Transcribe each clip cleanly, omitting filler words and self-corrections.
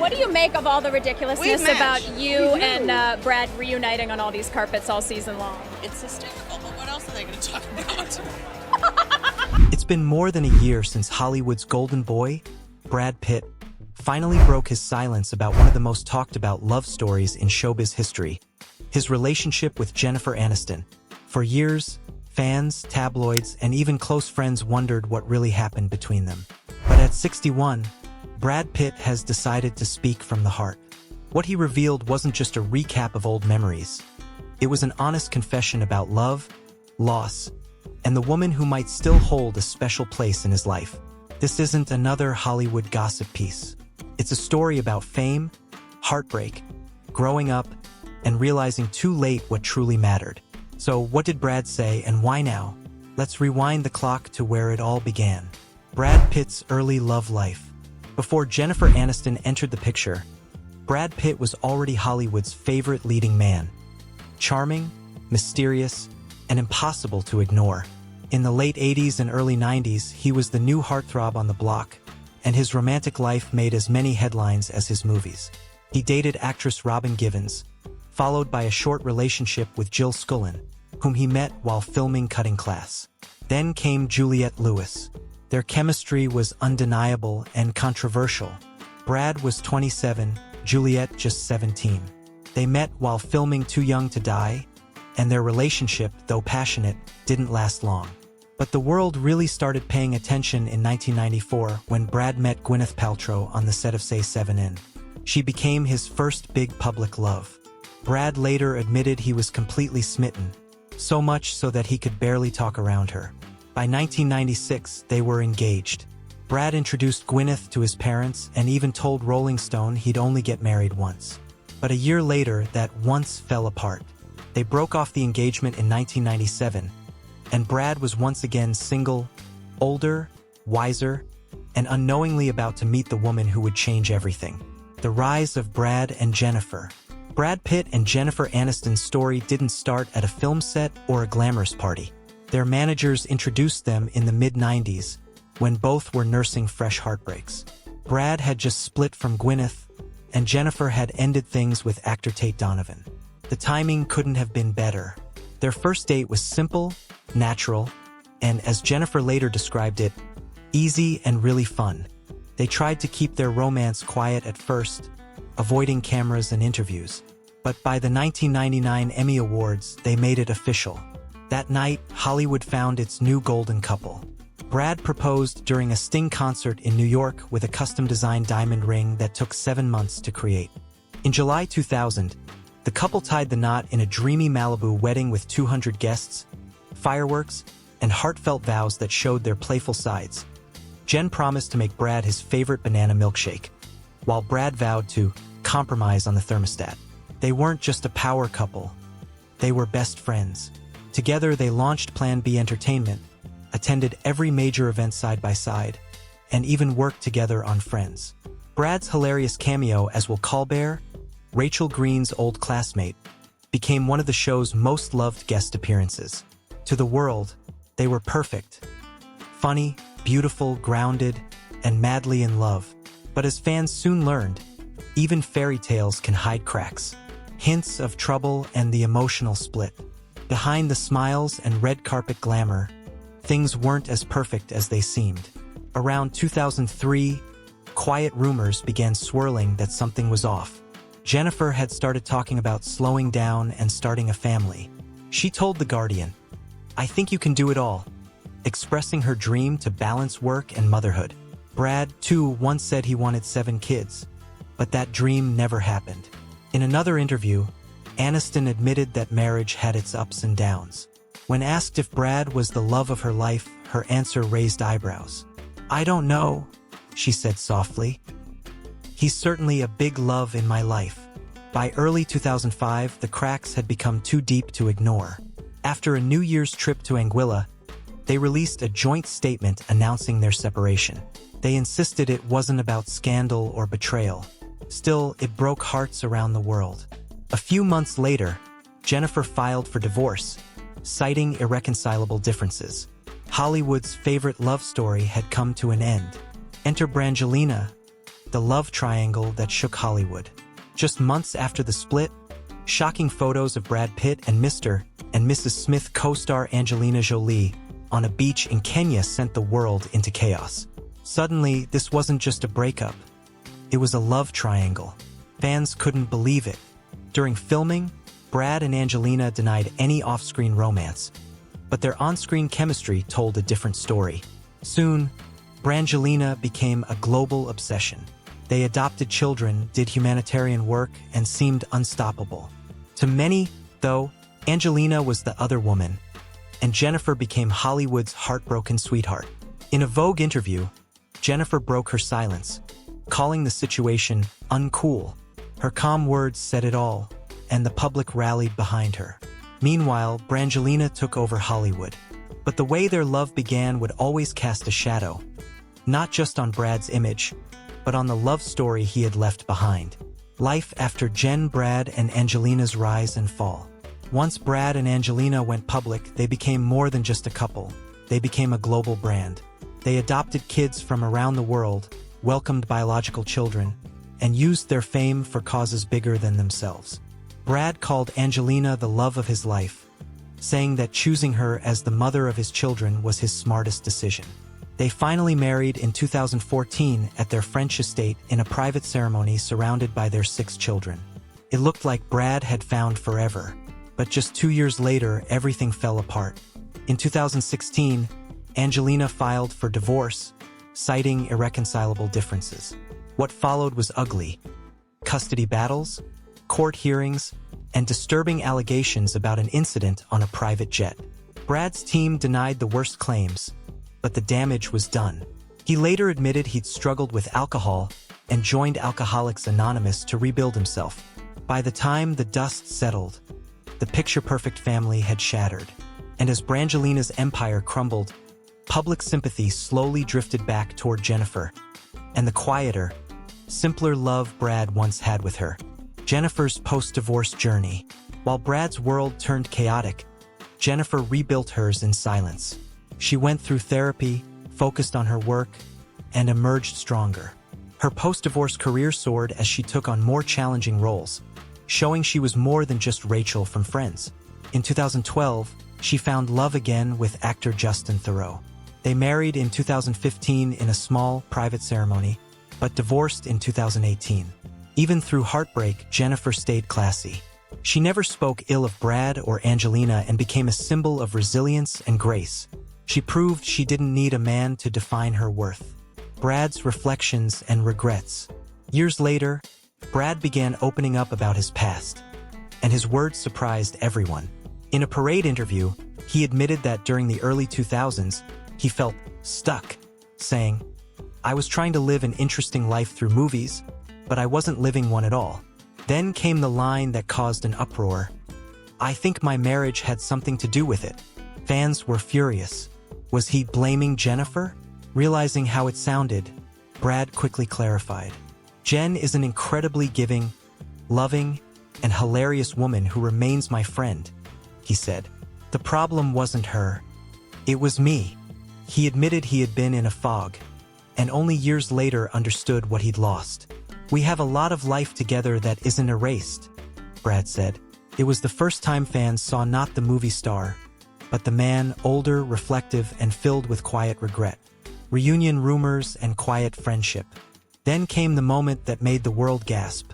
what do you make of all the ridiculousness We about match. you and Brad reuniting on all these carpets all season long? It's hysterical, but what else are they going to talk about? It's been more than a year since Hollywood's golden boy, Brad Pitt, finally broke his silence about one of the most talked about love stories in showbiz history, his relationship with Jennifer Aniston. For years, fans, tabloids, and even close friends wondered what really happened between them. But at 61, Brad Pitt has decided to speak from the heart. What he revealed wasn't just a recap of old memories. It was an honest confession about love, loss, and the woman who might still hold a special place in his life. This isn't another Hollywood gossip piece. It's a story about fame, heartbreak, growing up, and realizing too late what truly mattered. So what did Brad say and why now? Let's rewind the clock to where it all began. Brad Pitt's early love life. Before Jennifer Aniston entered the picture, Brad Pitt was already Hollywood's favorite leading man. Charming, mysterious, and impossible to ignore. In the late 80s and early 90s, he was the new heartthrob on the block, and his romantic life made as many headlines as his movies. He dated actress Robin Givens, followed by a short relationship with Jill Scullin, whom he met while filming Cutting Class. Then came Juliette Lewis. Their chemistry was undeniable and controversial. Brad was 27, Juliette just 17. They met while filming Too Young to Die, and their relationship, though passionate, didn't last long. But the world really started paying attention in 1994 when Brad met Gwyneth Paltrow on the set of Say 7 She became his first big public love. Brad later admitted he was completely smitten, so much so that he could barely talk around her. By 1996, they were engaged. Brad introduced Gwyneth to his parents and even told Rolling Stone he'd only get married once. But a year later, that once fell apart. They broke off the engagement in 1997, and Brad was once again single, older, wiser, and unknowingly about to meet the woman who would change everything. The rise of Brad and Jennifer. Brad Pitt and Jennifer Aniston's story didn't start at a film set or a glamorous party. Their managers introduced them in the mid-90s, when both were nursing fresh heartbreaks. Brad had just split from Gwyneth, and Jennifer had ended things with actor Tate Donovan. The timing couldn't have been better. Their first date was simple, natural, and as Jennifer later described it, easy and really fun. They tried to keep their romance quiet at first, avoiding cameras and interviews. But by the 1999 Emmy Awards, they made it official. That night, Hollywood found its new golden couple. Brad proposed during a Sting concert in New York with a custom-designed diamond ring that took 7 months to create. In July 2000, the couple tied the knot in a dreamy Malibu wedding with 200 guests, fireworks, and heartfelt vows that showed their playful sides. Jen promised to make Brad his favorite banana milkshake, while Brad vowed to compromise on the thermostat. They weren't just a power couple. They were best friends. Together, they launched Plan B Entertainment, attended every major event side by side, and even worked together on Friends. Brad's hilarious cameo as Will Colbert, Rachel Green's old classmate, became one of the show's most loved guest appearances. To the world, they were perfect. Funny, beautiful, grounded, and madly in love. But as fans soon learned, even fairy tales can hide cracks. Hints of trouble and the emotional split. Behind the smiles and red carpet glamour, things weren't as perfect as they seemed. Around 2003, quiet rumors began swirling that something was off. Jennifer had started talking about slowing down and starting a family. She told The Guardian, "I think you can do it all," expressing her dream to balance work and motherhood. Brad, too, once said he wanted 7 kids, but that dream never happened. In another interview, Aniston admitted that marriage had its ups and downs. When asked if Brad was the love of her life, her answer raised eyebrows. "I don't know," she said softly. "He's certainly a big love in my life." By early 2005, the cracks had become too deep to ignore. After a New Year's trip to Anguilla, they released a joint statement announcing their separation. They insisted it wasn't about scandal or betrayal. Still, it broke hearts around the world. A few months later, Jennifer filed for divorce, citing irreconcilable differences. Hollywood's favorite love story had come to an end. Enter Brangelina, the love triangle that shook Hollywood. Just months after the split, shocking photos of Brad Pitt and Mr. and Mrs. Smith co-star Angelina Jolie on a beach in Kenya sent the world into chaos. Suddenly, this wasn't just a breakup. It was a love triangle. Fans couldn't believe it. During filming, Brad and Angelina denied any off-screen romance, but their on-screen chemistry told a different story. Soon, Brangelina became a global obsession. They adopted children, did humanitarian work, and seemed unstoppable. To many, though, Angelina was the other woman, and Jennifer became Hollywood's heartbroken sweetheart. In a Vogue interview, Jennifer broke her silence, calling the situation uncool. Her calm words said it all, and the public rallied behind her. Meanwhile, Brangelina took over Hollywood. But the way their love began would always cast a shadow, not just on Brad's image, but on the love story he had left behind. Life after Jen, Brad, and Angelina's rise and fall. Once Brad and Angelina went public, they became more than just a couple. They became a global brand. They adopted kids from around the world, welcomed biological children, and used their fame for causes bigger than themselves. Brad called Angelina the love of his life, saying that choosing her as the mother of his children was his smartest decision. They finally married in 2014 at their French estate in a private ceremony surrounded by their 6 children. It looked like Brad had found forever, but just 2 years later, everything fell apart. In 2016, Angelina filed for divorce, citing irreconcilable differences. What followed was ugly. Custody battles, court hearings, and disturbing allegations about an incident on a private jet. Brad's team denied the worst claims, but the damage was done. He later admitted he'd struggled with alcohol and joined Alcoholics Anonymous to rebuild himself. By the time the dust settled, the picture-perfect family had shattered. And as Brangelina's empire crumbled, public sympathy slowly drifted back toward Jennifer and the quieter, simpler love Brad once had with her. Jennifer's post-divorce journey. While Brad's world turned chaotic, Jennifer rebuilt hers in silence. She went through therapy, focused on her work, and emerged stronger. Her post-divorce career soared as she took on more challenging roles, showing she was more than just Rachel from Friends. In 2012, she found love again with actor Justin Theroux. They married in 2015 in a small, private ceremony, but divorced in 2018. Even through heartbreak, Jennifer stayed classy. She never spoke ill of Brad or Angelina and became a symbol of resilience and grace. She proved she didn't need a man to define her worth. Brad's reflections and regrets. Years later, Brad began opening up about his past, and his words surprised everyone. In a Parade interview, he admitted that during the early 2000s, he felt stuck, saying, "I was trying to live an interesting life through movies, but I wasn't living one at all." Then came the line that caused an uproar. "I think my marriage had something to do with it." Fans were furious. Was he blaming Jennifer? Realizing how it sounded, Brad quickly clarified. "Jen is an incredibly giving, loving, and hilarious woman who remains my friend," he said. "The problem wasn't her. It was me." He admitted he had been in a fog, and only years later understood what he'd lost. "We have a lot of life together that isn't erased," Brad said. It was the first time fans saw not the movie star, but the man, older, reflective, and filled with quiet regret. Reunion rumors and quiet friendship. Then came the moment that made the world gasp.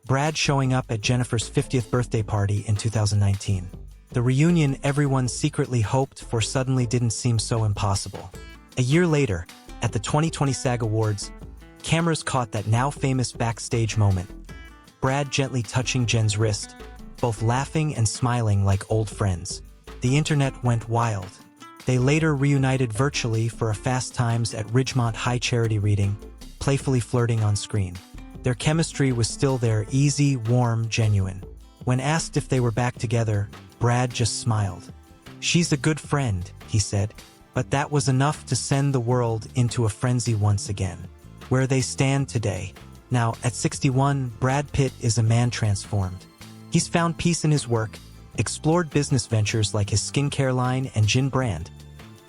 Brad showing up at Jennifer's 50th birthday party in 2019. The reunion everyone secretly hoped for suddenly didn't seem so impossible. A year later, at the 2020 SAG Awards, cameras caught that now-famous backstage moment. Brad gently touching Jen's wrist, both laughing and smiling like old friends. The internet went wild. They later reunited virtually for a Fast Times at Ridgemont High charity reading, playfully flirting on screen. Their chemistry was still there, easy, warm, genuine. When asked if they were back together, Brad just smiled. "She's a good friend," he said, but that was enough to send the world into a frenzy once again. Where they stand today. Now, at 61, Brad Pitt is a man transformed. He's found peace in his work, explored business ventures like his skincare line and gin brand,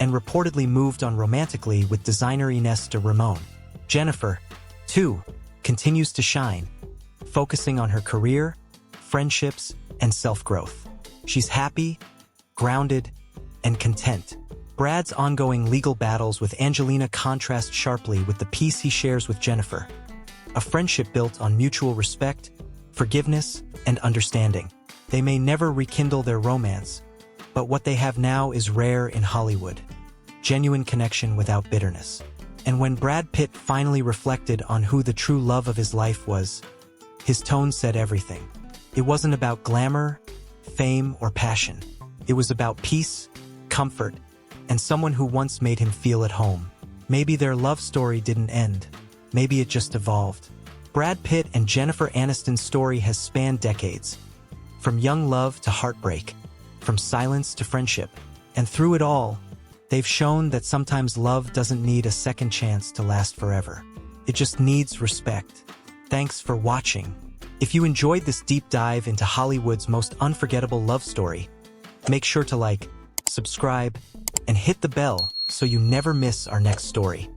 and reportedly moved on romantically with designer Ines de Ramon. Jennifer, too, continues to shine, focusing on her career, friendships, and self-growth. She's happy, grounded, and content. Brad's ongoing legal battles with Angelina contrast sharply with the peace he shares with Jennifer, a friendship built on mutual respect, forgiveness, and understanding. They may never rekindle their romance, but what they have now is rare in Hollywood. Genuine connection without bitterness. And when Brad Pitt finally reflected on who the true love of his life was, his tone said everything. It wasn't about glamour, fame, or passion. It was about peace, comfort, and someone who once made him feel at home. Maybe their love story didn't end. Maybe it just evolved. Brad Pitt and Jennifer Aniston's story has spanned decades. From young love to heartbreak, from silence to friendship. And through it all, they've shown that sometimes love doesn't need a second chance to last forever. It just needs respect. Thanks for watching. If you enjoyed this deep dive into Hollywood's most unforgettable love story, make sure to like, subscribe, and hit the bell so you never miss our next story.